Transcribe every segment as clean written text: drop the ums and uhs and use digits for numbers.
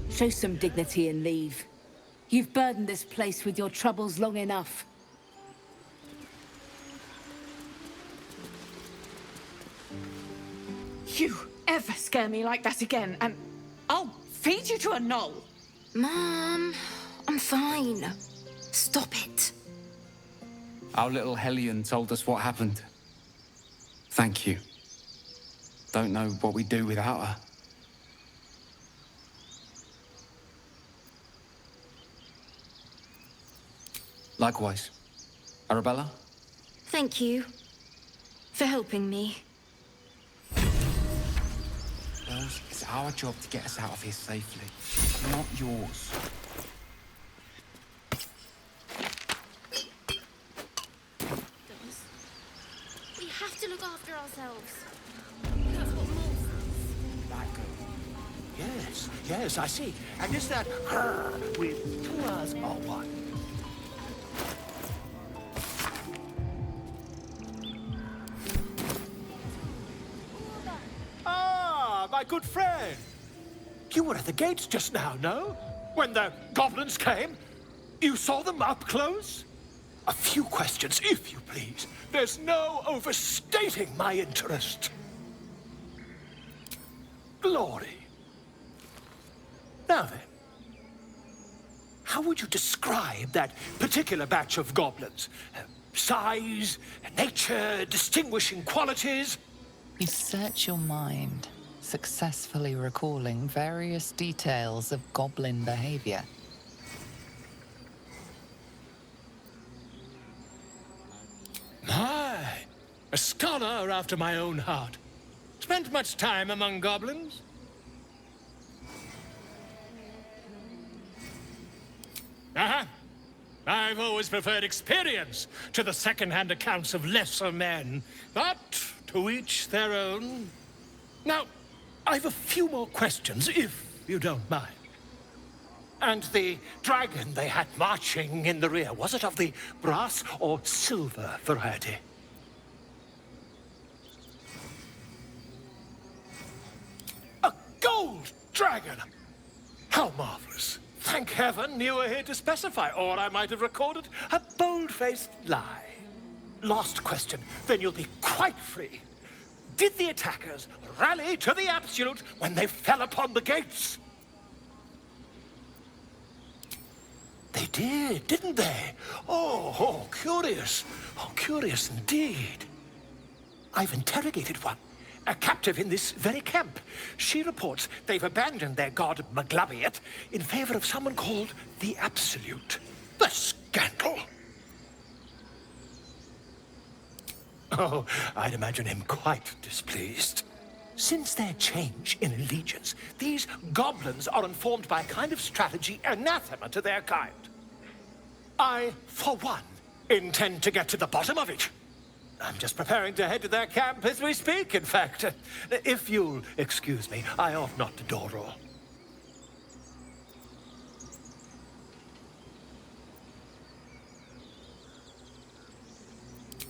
Show some dignity and leave. You've burdened this place with your troubles long enough. You ever scare me like that again, and I'll feed you to a knoll. Mom, I'm fine. Stop it. Our little Hellion told us what happened. Thank you. Don't know what we'd do without her. Likewise. Arabella? Thank you for helping me. Girls, it's our job to get us out of here safely, not yours. We have to look after ourselves. That's what Mom says. That girl. Yes, I see. And is that her with 2 R's or one? Ah, my good friend. You were at the gates just now, no? When the goblins came? You saw them up close? A few questions, if you please. There's no overstating my interest. Glory. Now then, how would you describe that particular batch of goblins? Size, nature, distinguishing qualities? You search your mind, successfully recalling various details of goblin behavior. My, a scholar after my own heart. Spent much time among goblins? I've always preferred experience to the second-hand accounts of lesser men. But to each their own. Now, I've a few more questions, if you don't mind. And the dragon they had marching in the rear, was it of the brass or silver variety? A gold dragon! How marvelous. Thank heaven you were here to specify, or I might have recorded a bold-faced lie. Last question, then you'll be quite free. Did the attackers rally to the absolute when they fell upon the gates? They did, didn't they? Oh, curious. Oh, curious indeed. I've interrogated one, a captive in this very camp. She reports they've abandoned their god Maglabiet in favor of someone called the Absolute. The scandal! Oh, I'd imagine him quite displeased. Since their change in allegiance, these goblins are informed by a kind of strategy anathema to their kind. I, for one, intend to get to the bottom of it. I'm just preparing to head to their camp as we speak, in fact. If you'll excuse me, I ought not to dawdle.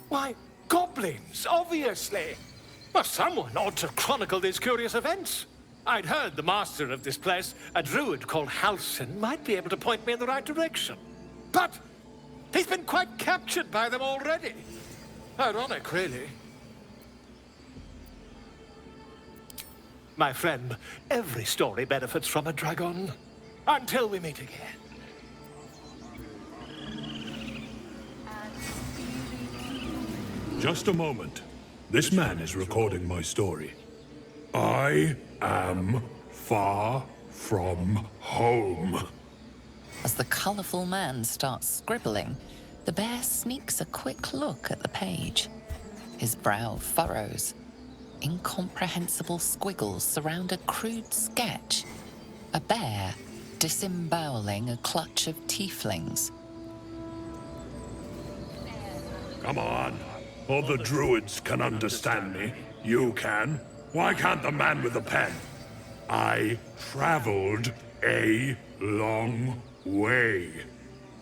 Why, goblins, obviously. Well, someone ought to chronicle these curious events. I'd heard the master of this place, a druid called Halsin, might be able to point me in the right direction. But he's been quite captured by them already. Ironic, really. My friend, every story benefits from a dragon. Until we meet again. Just a moment. This man is recording my story. I am far from home. As the colourful man starts scribbling, the bear sneaks a quick look at the page. His brow furrows. Incomprehensible squiggles surround a crude sketch. A bear disemboweling a clutch of tieflings. Come on. All the druids can understand me. You can. Why can't the man with the pen? I traveled a long way.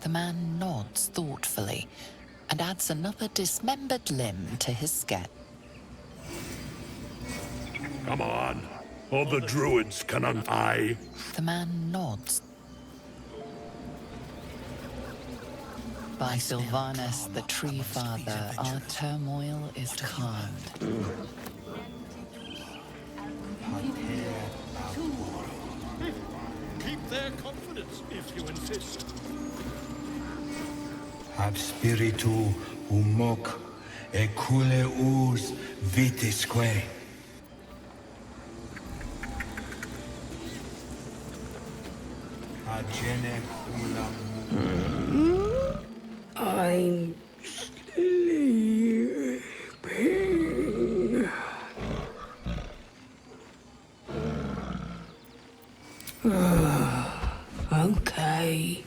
The man nods thoughtfully, and adds another dismembered limb to his sketch. Come on, or the druids can The man nods. By Sylvanus, the Tree Father, our turmoil is calmed. Keep their confidence if you insist. Ab spiritu humoc eculeus vitisque. Agene I'm sleeping. Okay.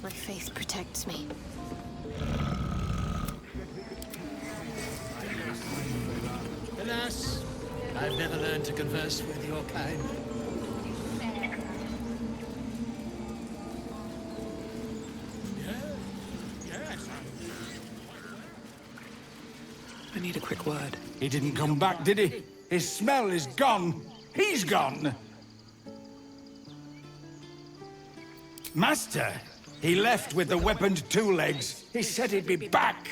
My faith protects me. Alas, I've never learned to converse with your kind. I need a quick word. He didn't come back, did he? His smell is gone. He's gone. Master, he left with the weaponed two legs. He said he'd be back.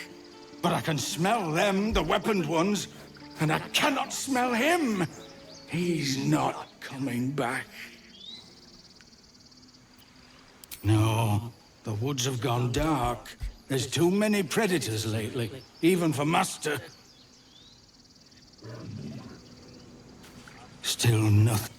But I can smell them, the weaponed ones, and I cannot smell him. He's not coming back. No, the woods have gone dark. There's too many predators lately, even for Master. Still nothing.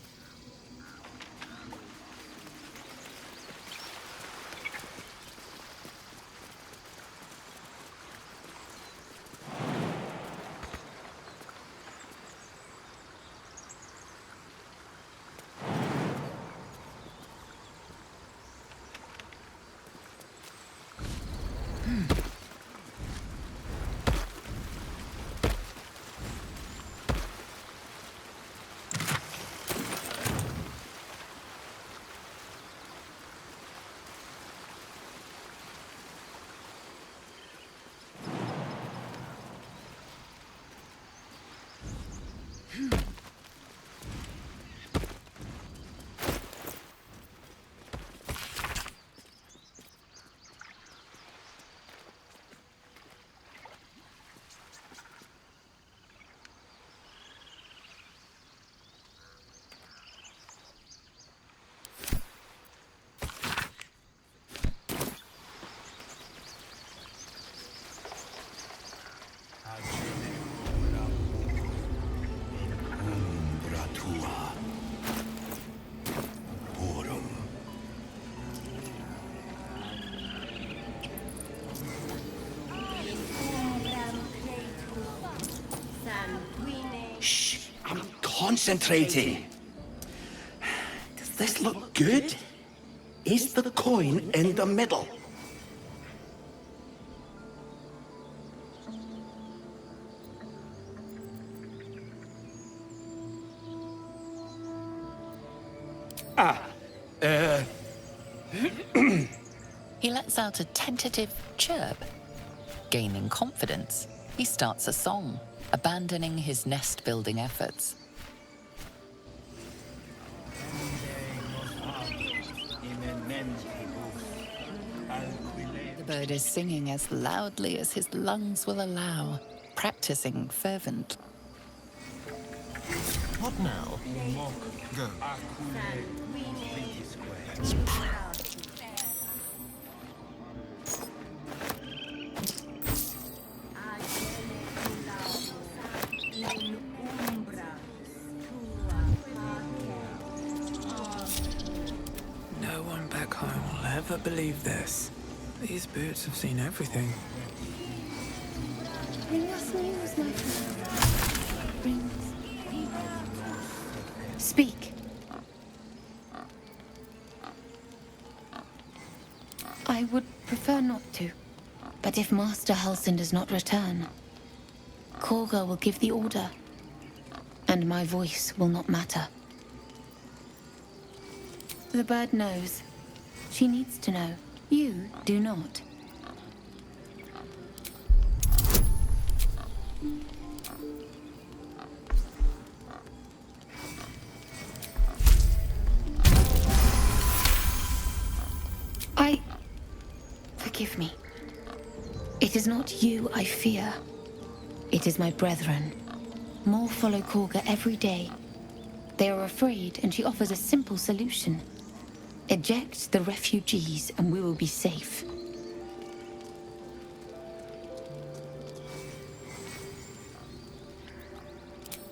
Shh, I'm concentrating. Does this look good? Is the coin in the middle? He lets out a tentative chirp. Gaining confidence, he starts a song, abandoning his nest-building efforts. The bird is singing as loudly as his lungs will allow, practicing fervently. What now? Go. No one back home will ever believe this. These boots have seen everything. Bring us news, my friend. Bring us. Speak. I would prefer not to. But if Master Halsin does not return, Korga will give the order, and my voice will not matter. The bird knows. She needs to know. You do not. Forgive me. It is not you I fear. It is my brethren. More follow Korga every day. They are afraid, and she offers a simple solution. Eject the refugees, and we will be safe.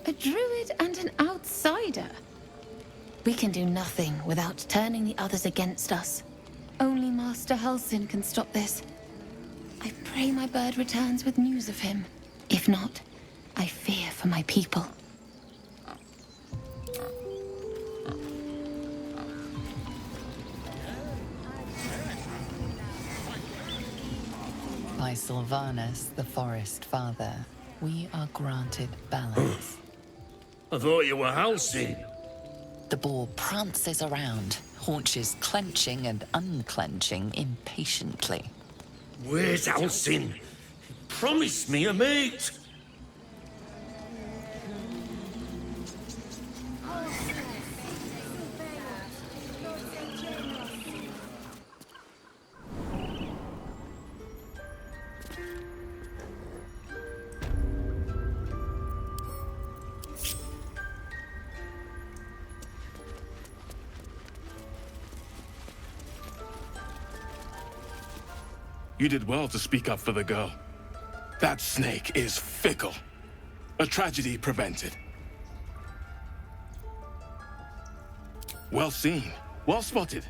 A druid and an outsider. We can do nothing without turning the others against us. Only Master Halsin can stop this. I pray my bird returns with news of him. If not, I fear for my people. By Sylvanus, the Forest Father, we are granted balance. I thought you were Halsin. The boar prances around, haunches clenching and unclenching impatiently. Where's Halsin? He promised me a mate. You did well to speak up for the girl. That snake is fickle. A tragedy prevented. Well seen. Well spotted.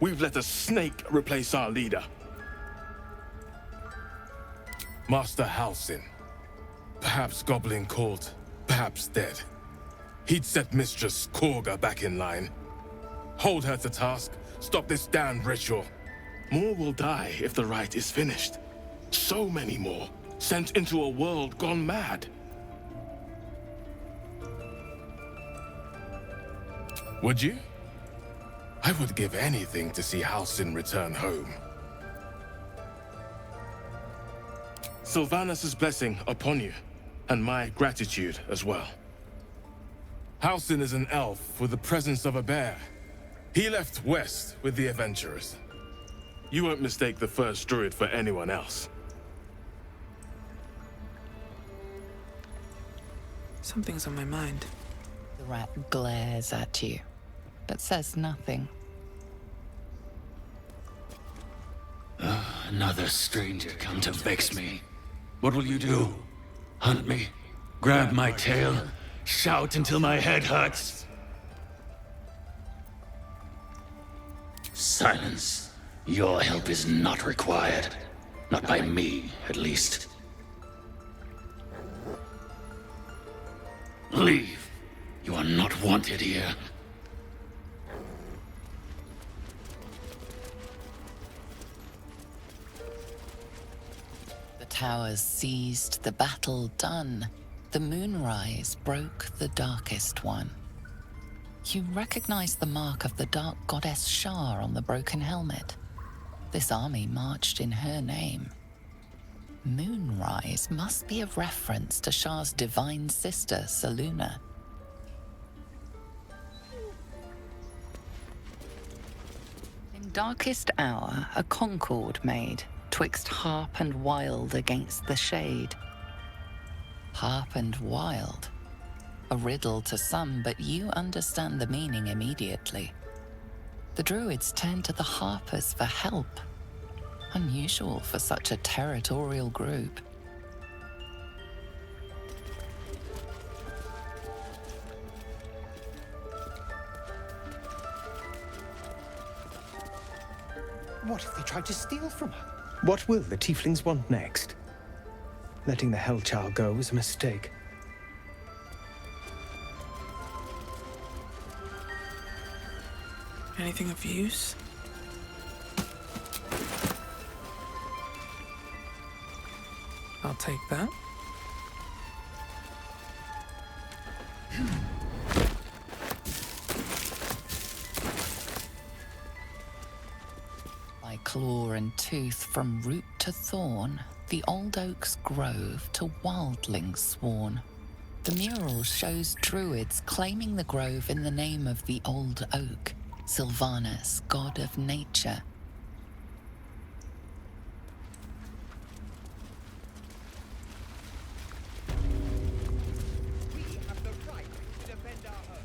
We've let a snake replace our leader. Master Halsin. Perhaps goblin caught, perhaps dead. He'd set Mistress Korga back in line. Hold her to task, stop this damned ritual. More will die if the rite is finished. So many more, sent into a world gone mad. Would you? I would give anything to see Halsin return home. Sylvanus' blessing upon you, and my gratitude as well. Halsin is an elf with the presence of a bear. He left west with the adventurers. You won't mistake the first druid for anyone else. Something's on my mind. The rat glares at you, but says nothing. Another stranger come to vex me. What will you do? Hunt me? Grab my tail? Shout until my head hurts? Silence. Your help is not required. Not by me, at least. Leave. You are not wanted here. The towers seized, the battle done. The moonrise broke the darkest one. You recognize the mark of the dark goddess Shar on the broken helmet. This army marched in her name. Moonrise must be a reference to Shar's divine sister, Selûne. In darkest hour, a concord made, twixt harp and wild against the shade. Harp and wild. A riddle to some, but you understand the meaning immediately. The druids turn to the harpers for help. Unusual for such a territorial group. What if they tried to steal from her? What will the tieflings want next? Letting the Hellchild go was a mistake. Anything of use? I'll take that. By claw and tooth from root to thorn, the old oak's grove to wildlings sworn. The mural shows druids claiming the grove in the name of the old oak, Sylvanus, god of nature. We have the right to defend our home.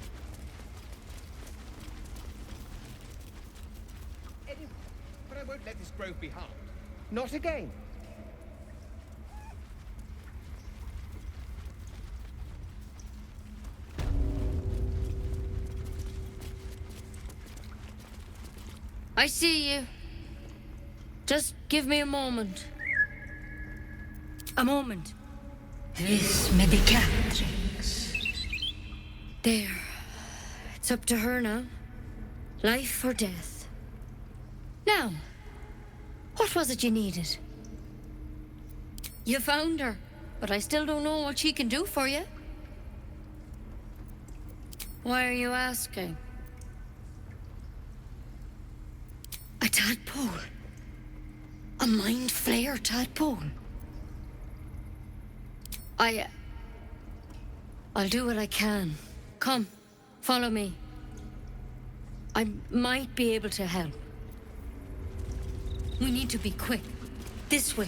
Anyway, but I won't let this grove be harmed. Not again. I see you. Just give me a moment. A moment. This medicatrix. There. It's up to her now. Life or death. Now, what was it you needed? You found her, but I still don't know what she can do for you. Why are you asking? A tadpole. A mind flayer tadpole. I'll do what I can. Come, follow me. I might be able to help. We need to be quick. This way.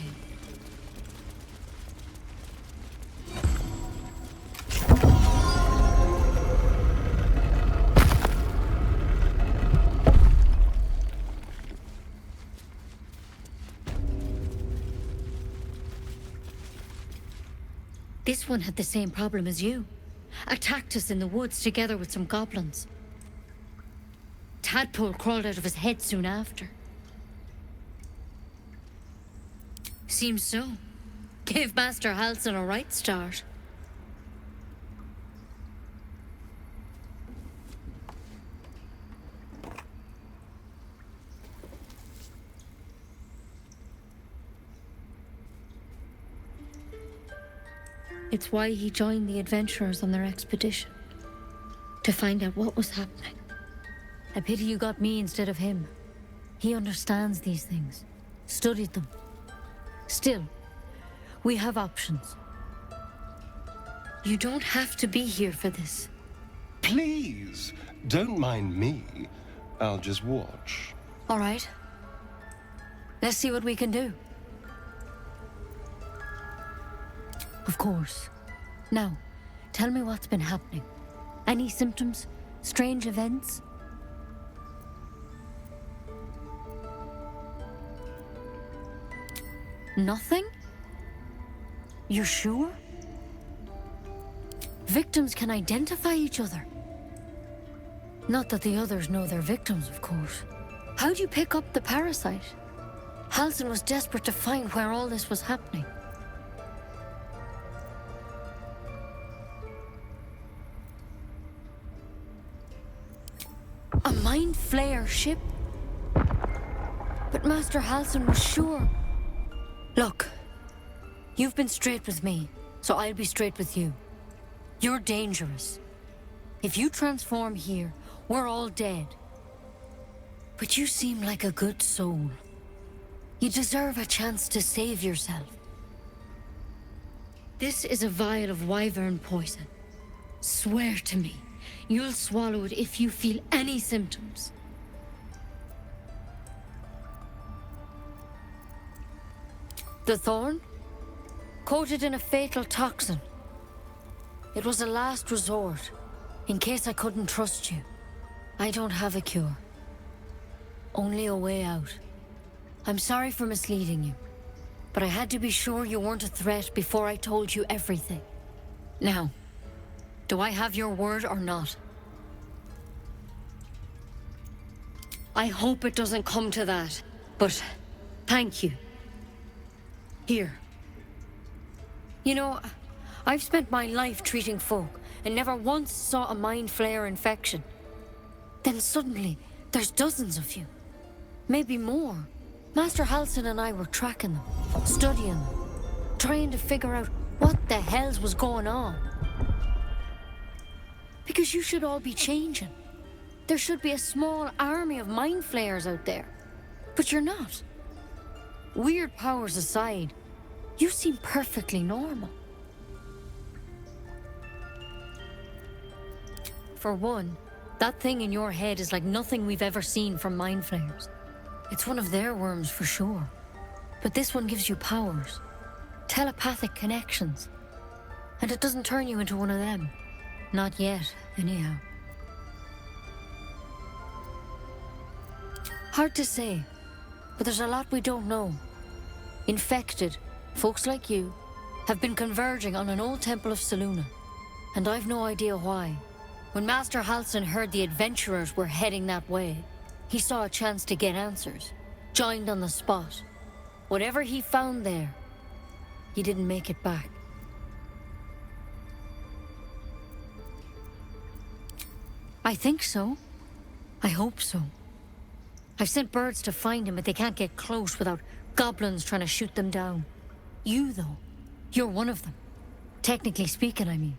This one had the same problem as you. Attacked us in the woods together with some goblins. Tadpole crawled out of his head soon after. Seems so. Gave Master Halsin a right start. It's why he joined the adventurers on their expedition. To find out what was happening. I pity you got me instead of him. He understands these things. Studied them. Still, we have options. You don't have to be here for this. Please, don't mind me. I'll just watch. All right. Let's see what we can do. Of course. Now, tell me what's been happening. Any symptoms? Strange events? Nothing? You're sure? Victims can identify each other. Not that the others know they're victims, of course. How'd you pick up the parasite? Halsin was desperate to find where all this was happening. A mind flayer ship? But Master Halsin was sure. Look, you've been straight with me, so I'll be straight with you. You're dangerous. If you transform here, we're all dead. But you seem like a good soul. You deserve a chance to save yourself. This is a vial of wyvern poison. Swear to me, you'll swallow it if you feel any symptoms. The thorn? Coated in a fatal toxin. It was a last resort, in case I couldn't trust you. I don't have a cure. Only a way out. I'm sorry for misleading you, but I had to be sure you weren't a threat before I told you everything. Now, do I have your word or not? I hope it doesn't come to that, but thank you. Here. You know, I've spent my life treating folk and never once saw a mind flayer infection. Then suddenly, there's dozens of you. Maybe more. Master Halsin and I were tracking them, studying them. trying to figure out what the hells was going on. Because you should all be changing. There should be a small army of mind flayers out there. But you're not. Weird powers aside, you seem perfectly normal. For one, that thing in your head is like nothing we've ever seen from mind flayers. It's one of their worms for sure. But this one gives you powers. Telepathic connections. And it doesn't turn you into one of them. Not yet, anyhow. Hard to say, but there's a lot we don't know. Infected, folks like you, have been converging on an old temple of Selûne, and I've no idea why. When Master Halsin heard the adventurers were heading that way, he saw a chance to get answers, joined on the spot. Whatever he found there, he didn't make it back. I think so. I hope so. I've sent birds to find him, but they can't get close without goblins trying to shoot them down. You, though, you're one of them. Technically speaking, I mean.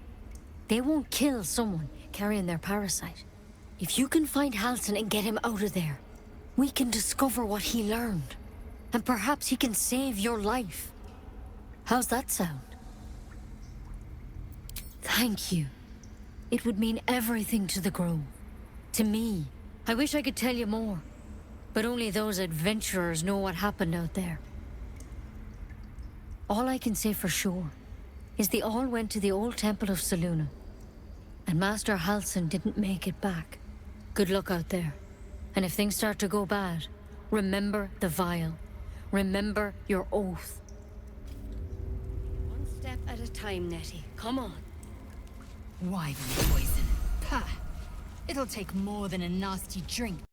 They won't kill someone carrying their parasite. If you can find Halsin and get him out of there, we can discover what he learned. And perhaps he can save your life. How's that sound? Thank you. It would mean everything to the Grove. To me. I wish I could tell you more. But only those adventurers know what happened out there. All I can say for sure is they all went to the old temple of Selûne. And Master Halsin didn't make it back. Good luck out there. And if things start to go bad, remember the vial. Remember your oath. One step at a time, Nettie. Come on. Wyvern poison. Pah! It'll take more than a nasty drink